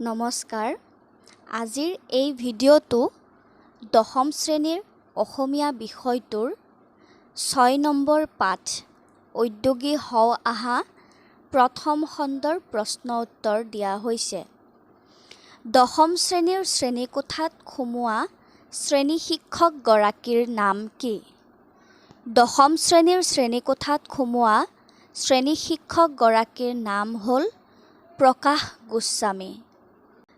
নমস্কাৰ। আজিৰ এই ভিডিঅ'টো দশম শ্ৰেণীৰ অসমীয়া বিষয়টোৰ ৬ নম্বৰ পাঠ উদ্যোগী হও আহা প্ৰথম খণ্ডৰ প্ৰশ্ন উত্তৰ দিয়া হৈছে। দশম শ্ৰেণীৰ শ্ৰেণীকোঠাত সোমোৱা শ্ৰেণী শিক্ষকগৰাকীৰ নাম কি? দশম শ্ৰেণীৰ শ্ৰেণীকোঠাত সোমোৱা শ্ৰেণী শিক্ষকগৰাকীৰ নাম হ'ল প্ৰকাশ গোস্বামী।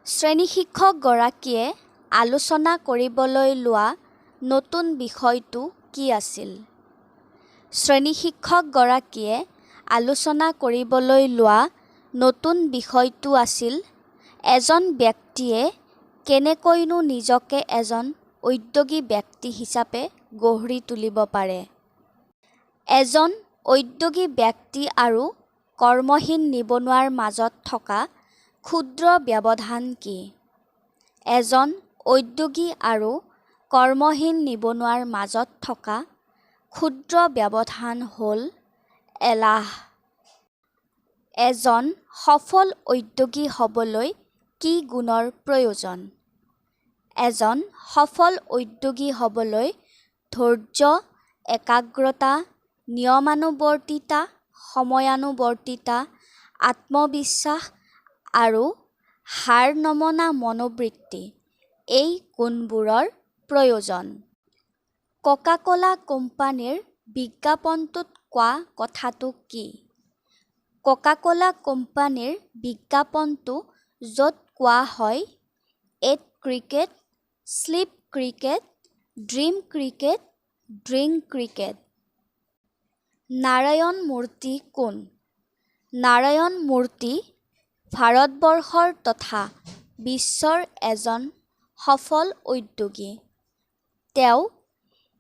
শ্ৰেণী শিক্ষকগৰাকীয়ে আলোচনা কৰিবলৈ লোৱা নতুন বিষয়টো কি আছিল? শ্ৰেণী শিক্ষকগৰাকীয়ে আলোচনা কৰিবলৈ লোৱা নতুন বিষয়টো আছিল এজন ব্যক্তিয়ে কেনেকৈনো নিজকে এজন উদ্যোগী ব্যক্তি হিচাপে গঢ়ি তুলিব পাৰে। এজন উদ্যোগী ব্যক্তি আৰু কৰ্মহীন নিবনুৱাৰ মাজত থকা ক্ষুদ্ৰ ব্যৱধান কি? এজন উদ্যোগী আৰু কৰ্মহীন নিবনুৱাৰ মাজত থকা ক্ষুদ্ৰ ব্যৱধান হ'ল এলাহ। এজন সফল উদ্যোগী হ'বলৈ কি গুণৰ প্ৰয়োজন? এজন সফল উদ্যোগী হ'বলৈ ধৈৰ্য, একাগ্ৰতা, নিয়মানুৱৰ্তিতা, সময়ানুৱৰ্তিতা, আত্মবিশ্বাস আৰু হাৰ নমনা মনোবৃত্তি এই গুণবোৰৰ প্ৰয়োজন। কোকা-কোলা কোম্পানীৰ বিজ্ঞাপনটোত কোৱা কথাটো কি? কোকা-কোলা কোম্পানীৰ বিজ্ঞাপনটো য'ত কোৱা হয় eat cricket, sleep cricket, dream cricket, drink cricket. Narayana Murthy কোন? নাৰায়ণ মূৰ্তি ভাৰতবৰ্ষৰ তথা বিশ্বৰ এজন সফল উদ্যোগী। তেওঁ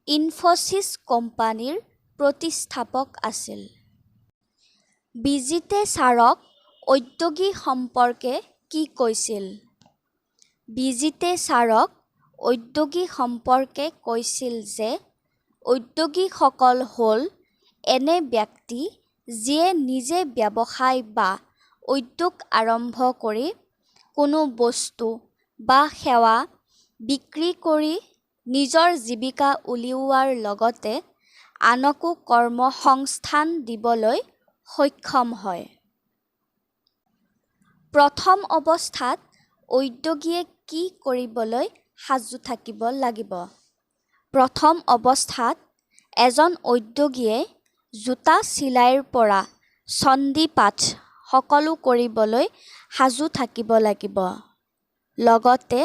ইনফ'চিছ কোম্পানীৰ প্ৰতিষ্ঠাপক আছিল। বিজিতে ছাৰক উদ্যোগী সম্পৰ্কে কি কৈছিল? বিজিতে ছাৰক উদ্যোগী সম্পৰ্কে কৈছিল যে উদ্যোগীসকল হ'ল এনে ব্যক্তি যিয়ে নিজে ব্যৱসায় বা উদ্যোগ আৰম্ভ কৰি কোনো বস্তু বা সেৱা বিক্ৰী কৰি নিজৰ জীৱিকা উলিওৱাৰ লগতে আনকো কৰ্মসংস্থান দিবলৈ সক্ষম হয়। প্ৰথম অৱস্থাত উদ্যোগীয়ে কি কৰিবলৈ সাজু থাকিব লাগিব? প্ৰথম অৱস্থাত এজন উদ্যোগীয়ে জোতা চিলাইৰ পৰা চণ্ডীপাঠ সকলো কৰিবলৈ সাজু থাকিব লাগিব। লগতে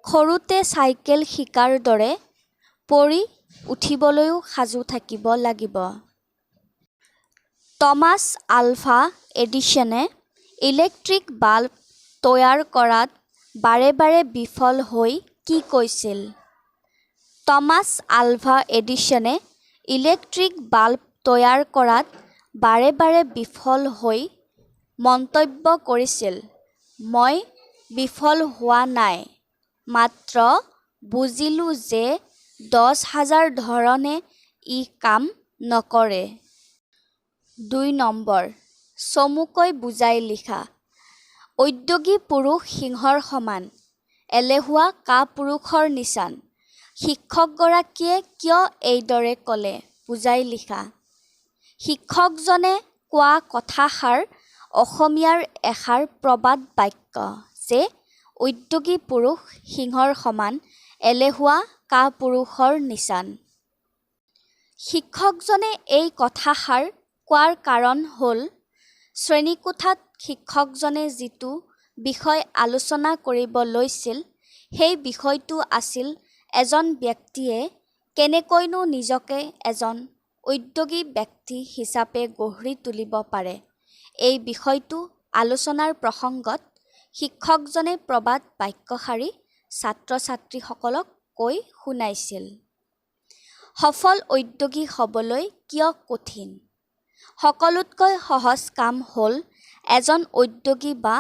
সৰুতে চাইকেল শিকাৰ দৰে পৰি উঠিবলৈও সাজু থাকিব লাগিব। টমাছ আলভা এডিছনে ইলেক্ট্ৰিক বাল্ব তৈয়াৰ কৰাত বাৰে বাৰে বিফল হৈ কি কৈছিল? টমাছ আলভা এডিছনে ইলেক্ট্ৰিক বাল্ব তৈয়াৰ কৰাত বাৰে বাৰে বিফল হৈ মন্তব্য কৰিছিল, মই বিফল হোৱা নাই, মাত্ৰ বুজিলো যে 10,000 ধৰণে ই কাম নকৰে। ২ নম্বৰ। চমুকৈ বুজাই লিখা। উদ্যোগী পুৰুষ সিংহৰ সমান, এলেহুৱা কাপুৰুষৰ নিচান। শিক্ষকগৰাকীয়ে কিয় এইদৰে ক'লে বুজাই লিখা। শিক্ষকজনে কোৱা কথাষাৰ অসমীয়াৰ এষাৰ প্ৰবাদ বাক্য যে উদ্যোগী পুৰুষ সিংহৰ সমান, এলেহুৱা কাপুৰুষৰ নিচান। শিক্ষকজনে এই কথাষাৰ কোৱাৰ কাৰণ হ'ল শ্ৰেণীকোঠাত শিক্ষকজনে যিটো বিষয় আলোচনা কৰিব লৈছিল সেই বিষয়টো আছিল এজন ব্যক্তিয়ে কেনেকৈনো নিজকে এজন উদ্যোগী ব্যক্তি হিচাপে গঢ়ি তুলিব পাৰে। এই বিষয়টো আলোচনাৰ প্ৰসংগত শিক্ষকজনে প্ৰবাদ বাক্যশাৰী ছাত্ৰ-ছাত্ৰীসকলক কৈ শুনাইছিল। সফল উদ্যোগী হ'বলৈ কিয় কঠিন? সকলোতকৈ সহজ কাম হ'ল এজন উদ্যোগী বা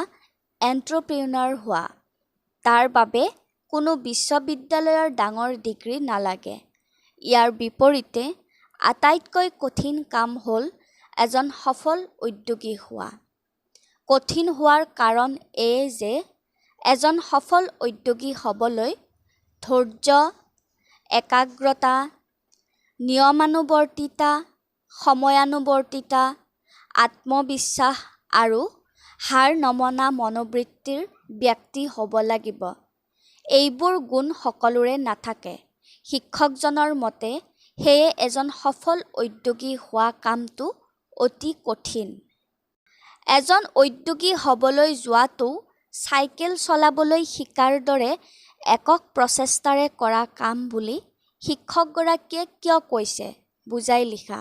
এণ্ট্ৰপ্ৰিনাৰ হোৱা। তাৰ বাবে কোনো বিশ্ববিদ্যালয়ৰ ডাঙৰ ডিগ্ৰী নালাগে। ইয়াৰ বিপৰীতে আটাইতকৈ কঠিন কাম হ'ল এজন সফল উদ্যোগী হোৱা। কঠিন হোৱাৰ কাৰণ এই যে এজন সফল উদ্যোগী হ'বলৈ ধৈৰ্য, একাগ্ৰতা, নিয়মানুৱৰ্তিতা, সময়ানুৱৰ্তিতা, আত্মবিশ্বাস আৰু হাৰ নমনা মনোবৃত্তিৰ ব্যক্তি হ'ব লাগিব। এইবোৰ গুণ সকলোৰে নাথাকে। শিক্ষকজনৰ মতে সেয়ে এজন সফল উদ্যোগী হোৱা কামটো অতি কঠিন। এজন উদ্যোগী হ'বলৈ যোৱাটো চাইকেল চলাবলৈ শিকাৰ দৰে একক প্ৰচেষ্টাৰে কৰা কাম বুলি শিক্ষকগৰাকীয়ে কিয় কৈছে বুজাই লিখা।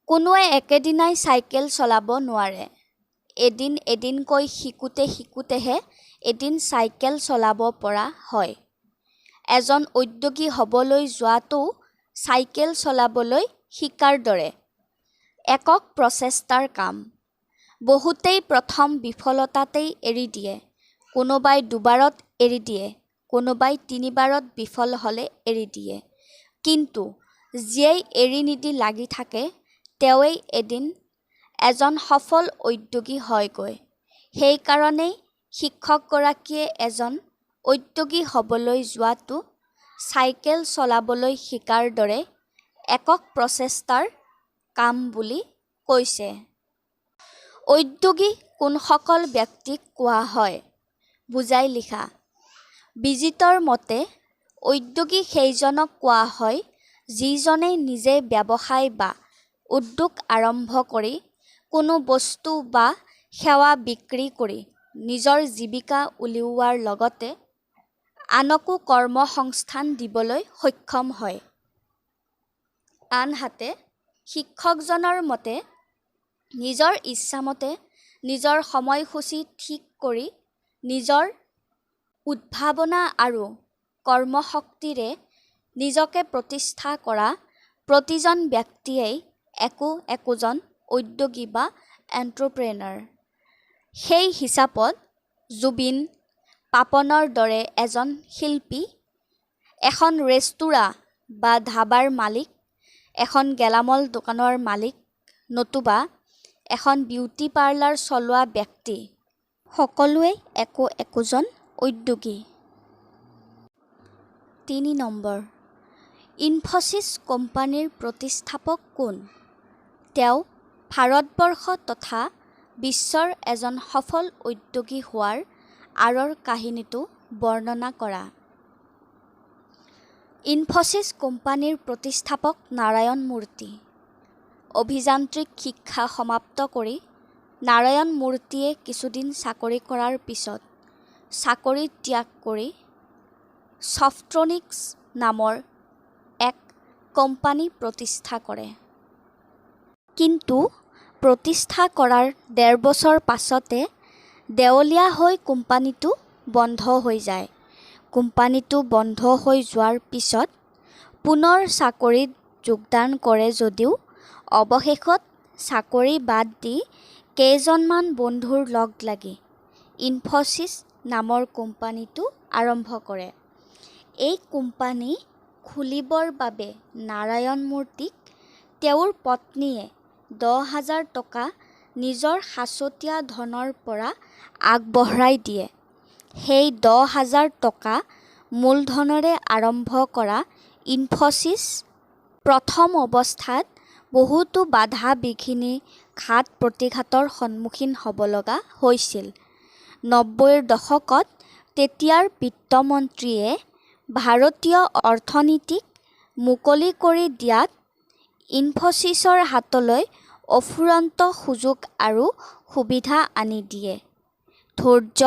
কোনোৱে একেদিনাই চাইকেল চলাব নোৱাৰে। এদিন এদিনকৈ শিকোতেহে এদিন চাইকেল চলাব পৰা হয়। এজন উদ্যোগী হ'বলৈ যোৱাটো চাইকেল চলাবলৈ শিকাৰ দৰে একক প্ৰচেষ্টাৰ কাম। বহুতেই প্ৰথম বিফলতাতেই এৰি দিয়ে, কোনোবাই দুবাৰত এৰি দিয়ে, কোনোবাই 3 বাৰত বিফল হ'লে এৰি দিয়ে। কিন্তু যিয়েই এৰি নিদি লাগি থাকে তেওঁৱেই এদিন এজন সফল উদ্যোগী হয়গৈ। সেইকাৰণেই শিক্ষকগৰাকীয়ে এজন উদ্যোগী হ'বলৈ যোৱাটো চাইকেল চলাবলৈ শিকাৰ দৰে একক প্ৰচেষ্টাৰ কাম বুলি কৈছে। উদ্যোগী কোনসকল ব্যক্তিক কোৱা হয় বুজাই লিখা। বিজিতৰ মতে উদ্যোগী সেইজনক কোৱা হয় যিজনে নিজে ব্যৱসায় বা উদ্যোগ আৰম্ভ কৰি কোনো বস্তু বা সেৱা বিক্ৰী কৰি নিজৰ জীৱিকা উলিওৱাৰ লগতে আনকো কৰ্মসংস্থান দিবলৈ সক্ষম হয়। আনহাতে শিক্ষকজনৰ মতে নিজৰ ইচ্ছামতে নিজৰ সময়সূচী ঠিক কৰি নিজৰ উদ্ভাৱনা আৰু কৰ্মশক্তিৰে নিজকে প্ৰতিষ্ঠা কৰা প্ৰতিজন ব্যক্তিয়েই একোজন উদ্যোগী বা এণ্ট্ৰপ্ৰেনাৰ। সেই হিচাপত জুবিন, পাপনৰ দৰে এজন শিল্পী, এখন ৰেস্তোৰাঁ বা ধাবাৰ মালিক, এখন গেলামাল দোকানৰ মালিক নতুবা এখন বিউটি পাৰ্লাৰ চলোৱা ব্যক্তি সকলোৱেই একোজন উদ্যোগী। 3 নম্বৰ, ইনফ'চিছ কোম্পানীৰ প্ৰতিষ্ঠাপক কোন? তেওঁ ভাৰতবৰ্ষ তথা বিশ্বৰ এজন সফল উদ্যোগী হোৱাৰ আঁৰৰ কাহিনীটো বৰ্ণনা কৰা। ইনফ'চিছ কোম্পানীৰ প্ৰতিষ্ঠাপক নাৰায়ণ মূৰ্তি। অভিযান্ত্ৰিক শিক্ষা সমাপ্ত কৰি নাৰায়ণ মূৰ্তিয়ে কিছুদিন চাকৰি কৰাৰ পিছত চাকৰি ত্যাগ কৰি ছফ্ট্ৰনিক্স নামৰ এক কোম্পানী প্ৰতিষ্ঠা কৰে। কিন্তু প্ৰতিষ্ঠা কৰাৰ 1.5 বছৰ পাছতে দেৱলীয়া হৈ কোম্পানীটো বন্ধ হৈ যায়। কোম্পানীটো বন্ধ হৈ যোৱাৰ পিছত পুনৰ চাকৰিত যোগদান কৰে যদিও অৱশেষত চাকৰি বাদ দি কেইজনমান বন্ধুৰ লগ লাগি ইনফ'চিছ নামৰ কোম্পানীটো আৰম্ভ কৰে। এই কোম্পানী খুলিবৰ বাবে নাৰায়ণ মূৰ্তিক তেওঁৰ পত্নীয়ে 10,000 টকা নিজৰ সাঁচতীয়া ধনৰ পৰা আগবঢ়াই দিয়ে। সেই 10,000 টকা মূলধনেৰে আৰম্ভ কৰা ইনফ'চিছ প্ৰথম অৱস্থাত বহুতো বাধা বিঘিনি ঘাত প্ৰতিঘাতৰ সন্মুখীন হ'ব লগা হৈছিল। 90ৰ দশকত তেতিয়াৰ বিত্তমন্ত্ৰীয়ে ভাৰতীয় অৰ্থনীতিক মুকলি কৰি দিয়াত ইনফ'চিছৰ হাতলৈ অফুৰন্ত সুযোগ আৰু সুবিধা আনি দিয়ে। ধৈৰ্য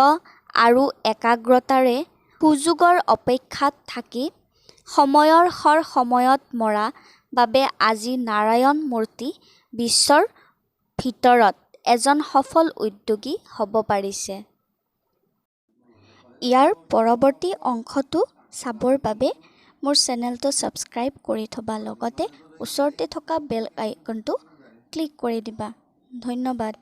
আৰু একাগ্ৰতাৰে সুযোগৰ অপেক্ষাত থাকি সময়ৰ শৰ সময়ত মৰা বাবে আজি নাৰায়ণ মূৰ্তি বিশ্বৰ ভিতৰত এজন সফল উদ্যোগী হ'ব পাৰিছে। ইয়াৰ পৰৱৰ্তী অংশটো চাবৰ বাবে মোৰ চেনেলটো ছাবস্ক্ৰাইব কৰি থবা লগতে ওচৰতে থকা বেল আইকনটো ক্লিক কৰি দিবা। ধন্যবাদ।